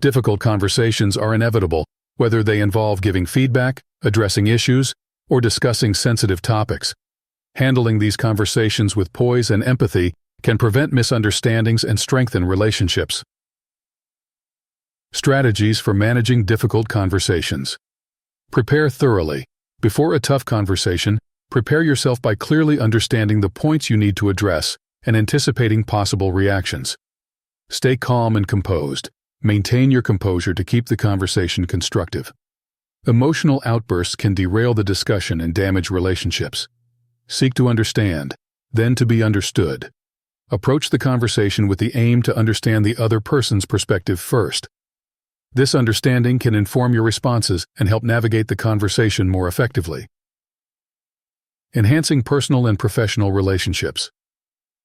Difficult conversations are inevitable, whether they involve giving feedback, addressing issues, or discussing sensitive topics. Handling these conversations with poise and empathy can prevent misunderstandings and strengthen relationships. Strategies for managing difficult conversations. Prepare thoroughly. Before a tough conversation, prepare yourself by clearly understanding the points you need to address and anticipating possible reactions. Stay calm and composed. Maintain your composure to keep the conversation constructive. Emotional outbursts can derail the discussion and damage relationships. Seek to understand, then to be understood. Approach the conversation with the aim to understand the other person's perspective first. This understanding can inform your responses and help navigate the conversation more effectively. Enhancing personal and professional relationships.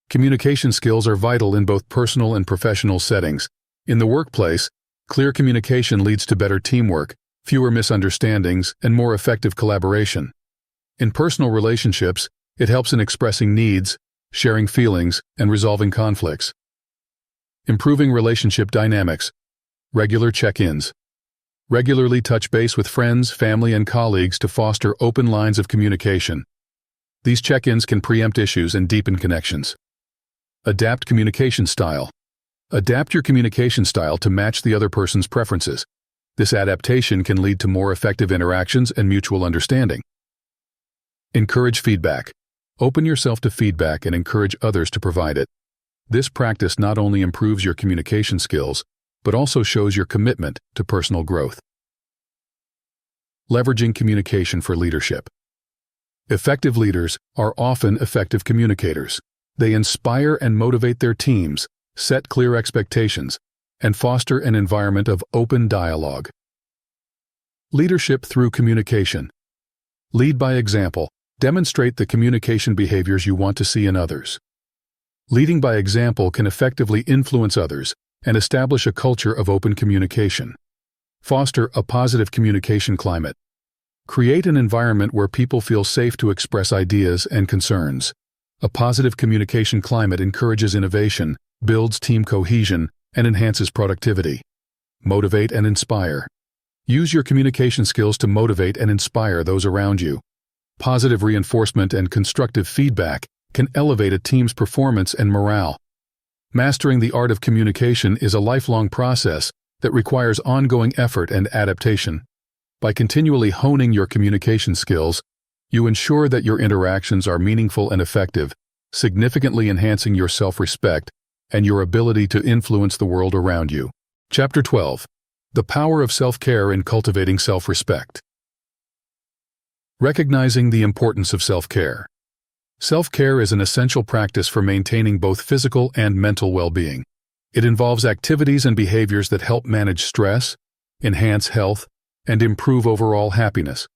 Communication skills are vital in both personal and professional settings. In the workplace, clear communication leads to better teamwork, fewer misunderstandings, and more effective collaboration. In personal relationships, it helps in expressing needs, sharing feelings, and resolving conflicts. Improving relationship dynamics. Regular check-ins. Regularly touch base with friends, family, and colleagues to foster open lines of communication. These check-ins can preempt issues and deepen connections. Adapt communication style. Adapt your communication style to match the other person's preferences. This adaptation can lead to more effective interactions and mutual understanding. Encourage feedback. Open yourself to feedback and encourage others to provide it. This practice not only improves your communication skills, but also shows your commitment to personal growth. Leveraging communication for leadership. Effective leaders are often effective communicators. They inspire and motivate their teams, set clear expectations, and foster an environment of open dialogue. Leadership through communication. Lead by example. Demonstrate the communication behaviors you want to see in others. Leading by example can effectively influence others and establish a culture of open communication. Foster a positive communication climate. Create an environment where people feel safe to express ideas and concerns. A positive communication climate encourages innovation, builds team cohesion, and enhances productivity. Motivate and inspire. Use your communication skills to motivate and inspire those around you. Positive reinforcement and constructive feedback can elevate a team's performance and morale. Mastering the art of communication is a lifelong process that requires ongoing effort and adaptation. By continually honing your communication skills, you ensure that your interactions are meaningful and effective, significantly enhancing your self-respect and your ability to influence the world around you. Chapter 12. The Power of Self-Care in Cultivating Self-Respect. Recognizing the importance of self-care. Self-care is an essential practice for maintaining both physical and mental well-being. It involves activities and behaviors that help manage stress, enhance health, and improve overall happiness.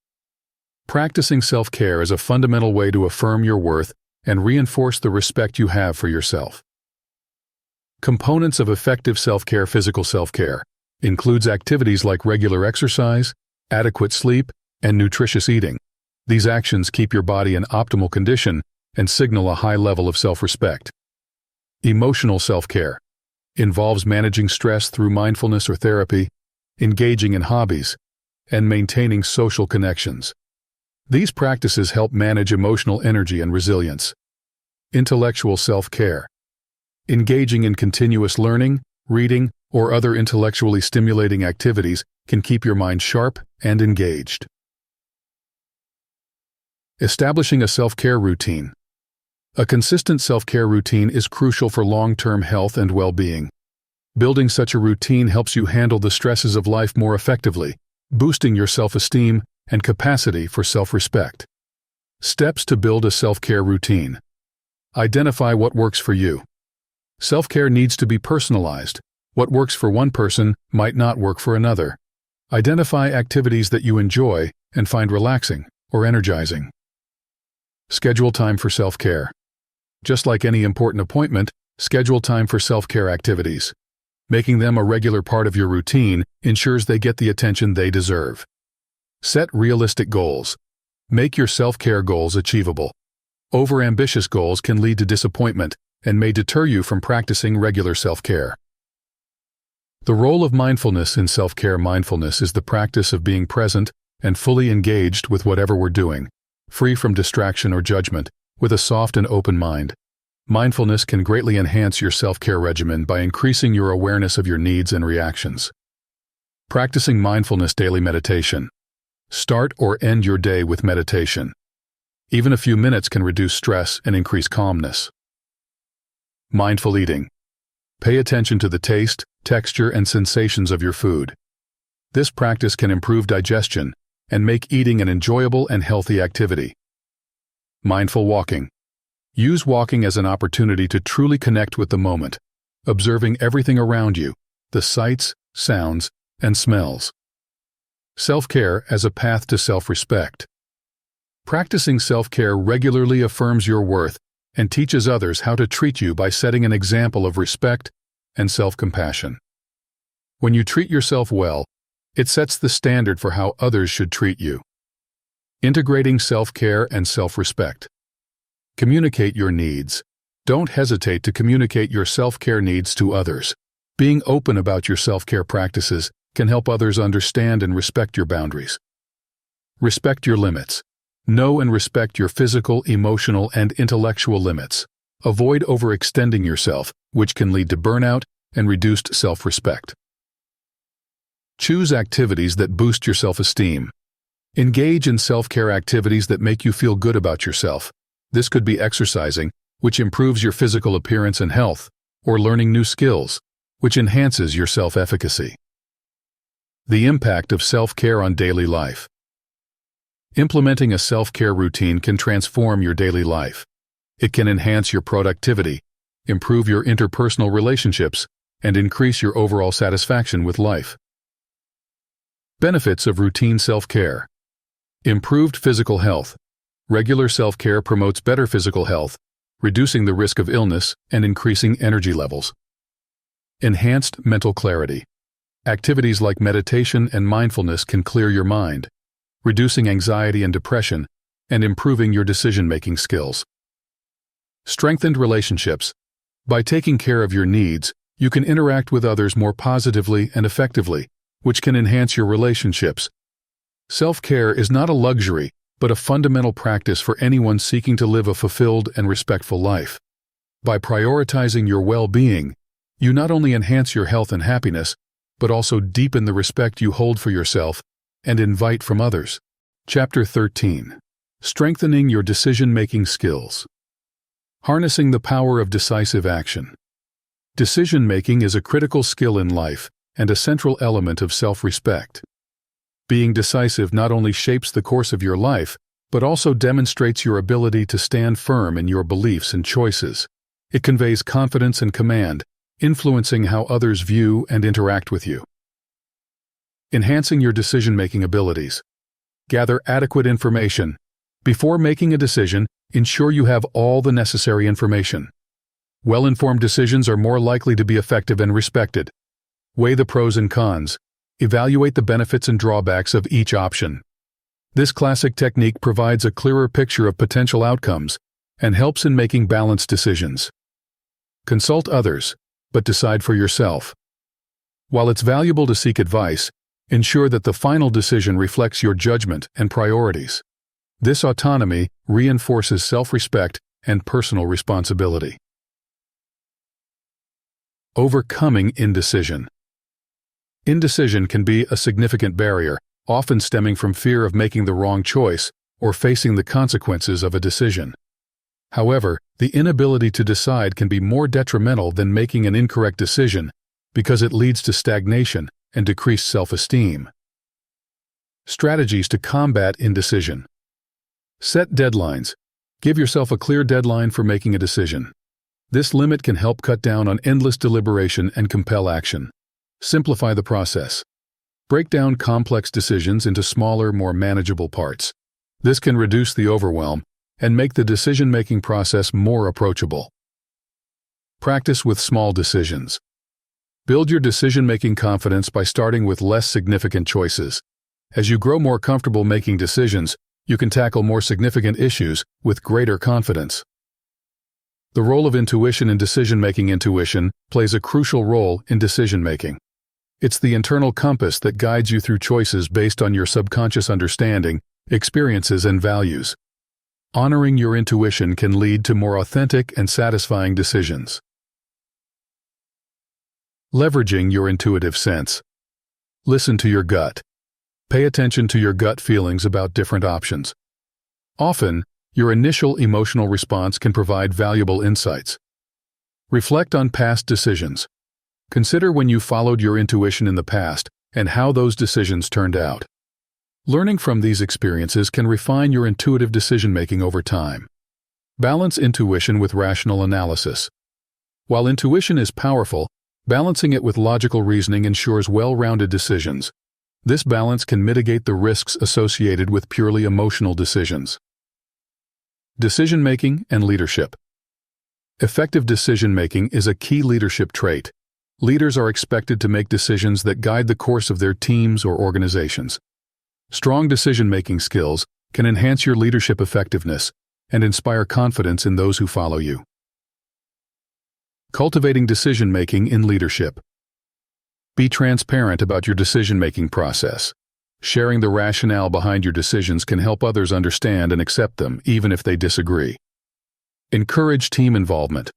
Practicing self-care is a fundamental way to affirm your worth and reinforce the respect you have for yourself. Components of effective self-care. Physical self-care includes activities like regular exercise, adequate sleep, and nutritious eating. These actions keep your body in optimal condition and signal a high level of self-respect. Emotional self-care involves managing stress through mindfulness or therapy, engaging in hobbies, and maintaining social connections. These practices help manage emotional energy and resilience. Intellectual self-care. Engaging in continuous learning, reading, or other intellectually stimulating activities can keep your mind sharp and engaged. Establishing a self-care routine. A consistent self-care routine is crucial for long-term health and well-being. Building such a routine helps you handle the stresses of life more effectively, boosting your self-esteem and capacity for self-respect. Steps to build a self-care routine. Identify what works for you. Self-care needs to be personalized. What works for one person might not work for another. Identify activities that you enjoy and find relaxing or energizing. Schedule time for self-care. Just like any important appointment, schedule time for self-care activities. Making them a regular part of your routine ensures they get the attention they deserve. Set realistic goals. Make your self-care goals achievable. Overambitious goals can lead to disappointment and may deter you from practicing regular self-care. The role of mindfulness in self-care. Mindfulness is the practice of being present and fully engaged with whatever we're doing, free from distraction or judgment, with a soft and open mind. Mindfulness can greatly enhance your self-care regimen by increasing your awareness of your needs and reactions. Practicing mindfulness. Daily meditation. Start or end your day with meditation. Even a few minutes can reduce stress and increase calmness. Mindful eating. Pay attention to the taste, texture, and sensations of your food. This practice can improve digestion and make eating an enjoyable and healthy activity. Mindful walking. Use walking as an opportunity to truly connect with the moment, observing everything around you, the sights, sounds, and smells. Self-care as a path to self-respect. Practicing self-care regularly affirms your worth and teaches others how to treat you by setting an example of respect and self-compassion. When you treat yourself well, it sets the standard for how others should treat you. Integrating self-care and self-respect. Communicate your needs. Don't hesitate to communicate your self-care needs to others. Being open about your self-care practices can help others understand and respect your boundaries. Respect your limits. Know and respect your physical, emotional, and intellectual limits. Avoid overextending yourself, which can lead to burnout and reduced self-respect. Choose activities that boost your self-esteem. Engage in self-care activities that make you feel good about yourself. This could be exercising, which improves your physical appearance and health, or learning new skills, which enhances your self-efficacy. The impact of self-care on daily life. Implementing a self-care routine can transform your daily life. It can enhance your productivity, improve your interpersonal relationships, and increase your overall satisfaction with life. Benefits of routine self-care. Improved physical health. Regular self-care promotes better physical health, reducing the risk of illness and increasing energy levels. Enhanced mental clarity. Activities like meditation and mindfulness can clear your mind, reducing anxiety and depression, and improving your decision-making skills. Strengthened relationships. By taking care of your needs, you can interact with others more positively and effectively, which can enhance your relationships. Self-care is not a luxury, but a fundamental practice for anyone seeking to live a fulfilled and respectful life. By prioritizing your well-being, you not only enhance your health and happiness, but also deepen the respect you hold for yourself and invite from others. Chapter 13. Strengthening your decision-making skills. Harnessing the power of decisive action. Decision-making is a critical skill in life and a central element of self-respect. Being decisive not only shapes the course of your life, but also demonstrates your ability to stand firm in your beliefs and choices. It conveys confidence and command, influencing how others view and interact with you. Enhancing your decision-making abilities. Gather adequate information. Before making a decision, ensure you have all the necessary information. Well-informed decisions are more likely to be effective and respected. Weigh the pros and cons. Evaluate the benefits and drawbacks of each option. This classic technique provides a clearer picture of potential outcomes and helps in making balanced decisions. Consult others, but decide for yourself. While it's valuable to seek advice, ensure that the final decision reflects your judgment and priorities. This autonomy reinforces self-respect and personal responsibility. Overcoming indecision. Indecision can be a significant barrier, often stemming from fear of making the wrong choice or facing the consequences of a decision. However, the inability to decide can be more detrimental than making an incorrect decision because it leads to stagnation and decreased self-esteem. Strategies to combat indecision. Set deadlines. Give yourself a clear deadline for making a decision. This limit can help cut down on endless deliberation and compel action. Simplify the process. Break down complex decisions into smaller, more manageable parts. This can reduce the overwhelm and make the decision-making process more approachable. Practice with small decisions. Build your decision-making confidence by starting with less significant choices. As you grow more comfortable making decisions, you can tackle more significant issues with greater confidence. The role of intuition in decision-making. Intuition plays a crucial role in decision-making. It's the internal compass that guides you through choices based on your subconscious understanding, experiences, and values. Honoring your intuition can lead to more authentic and satisfying decisions. Leveraging your intuitive sense. Listen to your gut. Pay attention to your gut feelings about different options. Often, your initial emotional response can provide valuable insights. Reflect on past decisions. Consider when you followed your intuition in the past and how those decisions turned out. Learning from these experiences can refine your intuitive decision-making over time. Balance intuition with rational analysis. While intuition is powerful, balancing it with logical reasoning ensures well-rounded decisions. This balance can mitigate the risks associated with purely emotional decisions. Decision-making and leadership. Effective decision-making is a key leadership trait. Leaders are expected to make decisions that guide the course of their teams or organizations. Strong decision-making skills can enhance your leadership effectiveness and inspire confidence in those who follow you. Cultivating decision-making in leadership. Be transparent about your decision-making process. Sharing the rationale behind your decisions can help others understand and accept them, even if they disagree. Encourage team involvement.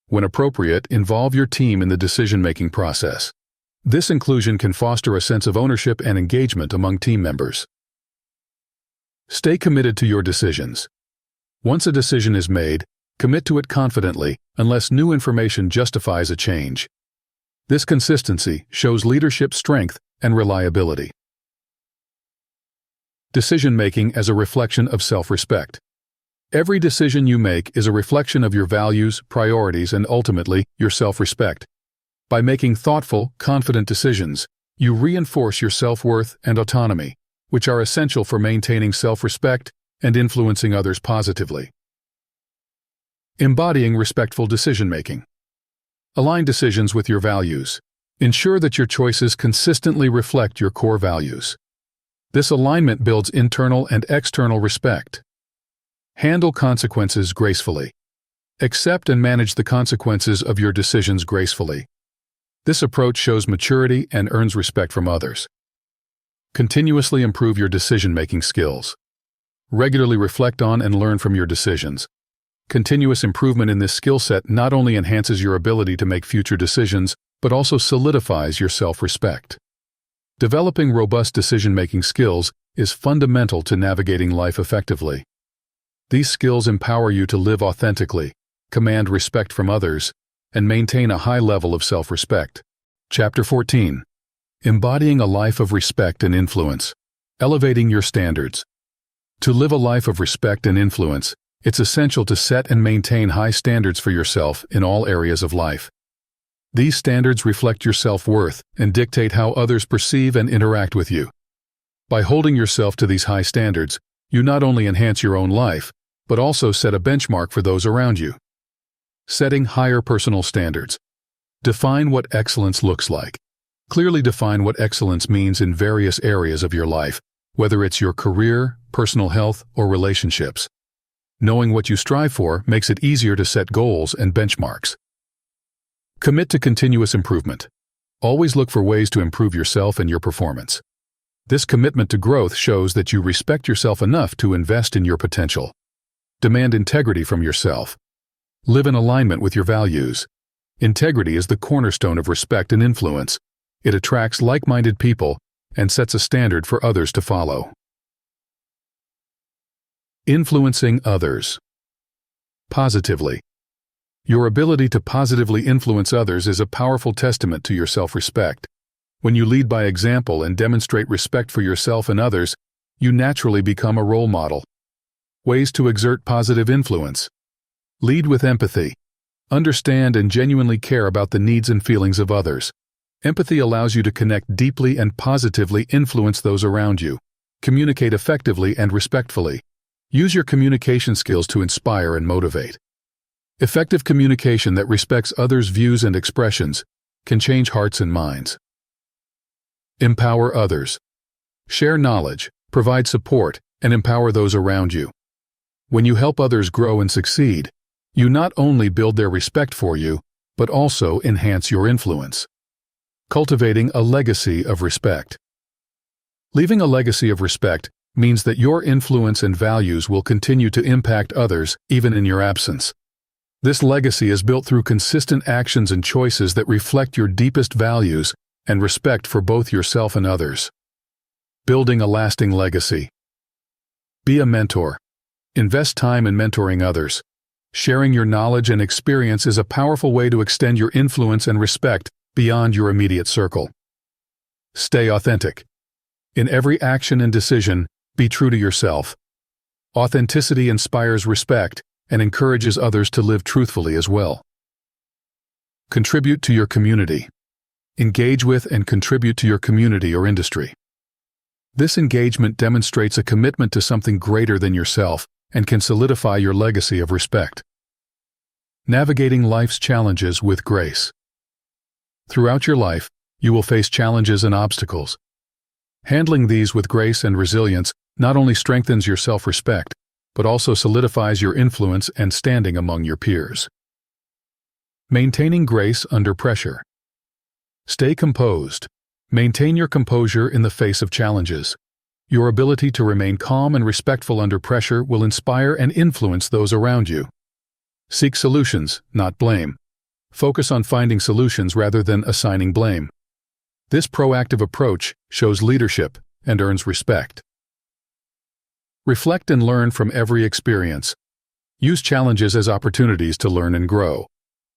When appropriate, involve your team in the decision-making process. This inclusion can foster a sense of ownership and engagement among team members. Stay committed to your decisions. Once a decision is made, commit to it confidently unless new information justifies a change. This consistency shows leadership strength and reliability. Decision-making as a reflection of self-respect. Every decision you make is a reflection of your values, priorities, and ultimately, your self-respect. By making thoughtful, confident decisions, you reinforce your self-worth and autonomy, which are essential for maintaining self-respect and influencing others positively. Embodying respectful decision-making. Align decisions with your values. Ensure that your choices consistently reflect your core values. This alignment builds internal and external respect. Handle consequences gracefully. Accept and manage the consequences of your decisions gracefully. This approach shows maturity and earns respect from others. Continuously improve your decision-making skills. Regularly reflect on and learn from your decisions. Continuous improvement in this skill set not only enhances your ability to make future decisions, but also solidifies your self-respect. Developing robust decision-making skills is fundamental to navigating life effectively. These skills empower you to live authentically, command respect from others, and maintain a high level of self-respect. Chapter 14. Embodying a life of respect and influence. Elevating your standards. To live a life of respect and influence, it's essential to set and maintain high standards for yourself in all areas of life. These standards reflect your self-worth and dictate how others perceive and interact with you. By holding yourself to these high standards, you not only enhance your own life, but also set a benchmark for those around you. Setting higher personal standards. Define what excellence looks like. Clearly define what excellence means in various areas of your life, whether it's your career, personal health, or relationships. Knowing what you strive for makes it easier to set goals and benchmarks. Commit to continuous improvement. Always look for ways to improve yourself and your performance. This commitment to growth shows that you respect yourself enough to invest in your potential. Demand integrity from yourself. Live in alignment with your values. Integrity is the cornerstone of respect and influence. It attracts like-minded people and sets a standard for others to follow. Influencing others. Positively. Your ability to positively influence others is a powerful testament to your self-respect. When you lead by example and demonstrate respect for yourself and others, you naturally become a role model. Ways to exert positive influence. Lead with empathy. Understand and genuinely care about the needs and feelings of others. Empathy allows you to connect deeply and positively influence those around you. Communicate effectively and respectfully. Use your communication skills to inspire and motivate. Effective communication that respects others' views and expressions can change hearts and minds. Empower others. Share knowledge, provide support, and empower those around you. When you help others grow and succeed, you not only build their respect for you, but also enhance your influence. Cultivating a legacy of respect. Leaving a legacy of respect means that your influence and values will continue to impact others even in your absence. This legacy is built through consistent actions and choices that reflect your deepest values and respect for both yourself and others. Building a lasting legacy. Be a mentor. Invest time in mentoring others. Sharing your knowledge and experience is a powerful way to extend your influence and respect beyond your immediate circle. Stay authentic. In every action and decision, be true to yourself. Authenticity inspires respect and encourages others to live truthfully as well. Contribute to your community. Engage with and contribute to your community or industry. This engagement demonstrates a commitment to something greater than yourself and can solidify your legacy of respect. Navigating life's challenges with grace. Throughout your life, you will face challenges and obstacles. Handling these with grace and resilience not only strengthens your self-respect, but also solidifies your influence and standing among your peers. Maintaining grace under pressure. Stay composed. Maintain your composure in the face of challenges. Your ability to remain calm and respectful under pressure will inspire and influence those around you. Seek solutions, not blame. Focus on finding solutions rather than assigning blame. This proactive approach shows leadership and earns respect. Reflect and learn from every experience. Use challenges as opportunities to learn and grow.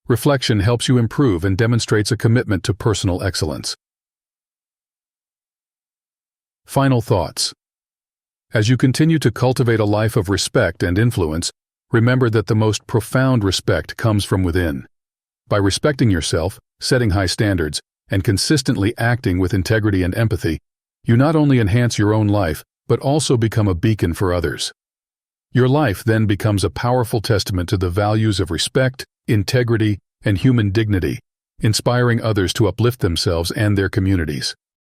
Reflection helps you improve and demonstrates a commitment to personal excellence. Final thoughts. As you continue to cultivate a life of respect and influence, remember that the most profound respect comes from within. By respecting yourself, setting high standards, and consistently acting with integrity and empathy, you not only enhance your own life, but also become a beacon for others. Your life then becomes a powerful testament to the values of respect, integrity, and human dignity, inspiring others to uplift themselves and their communities.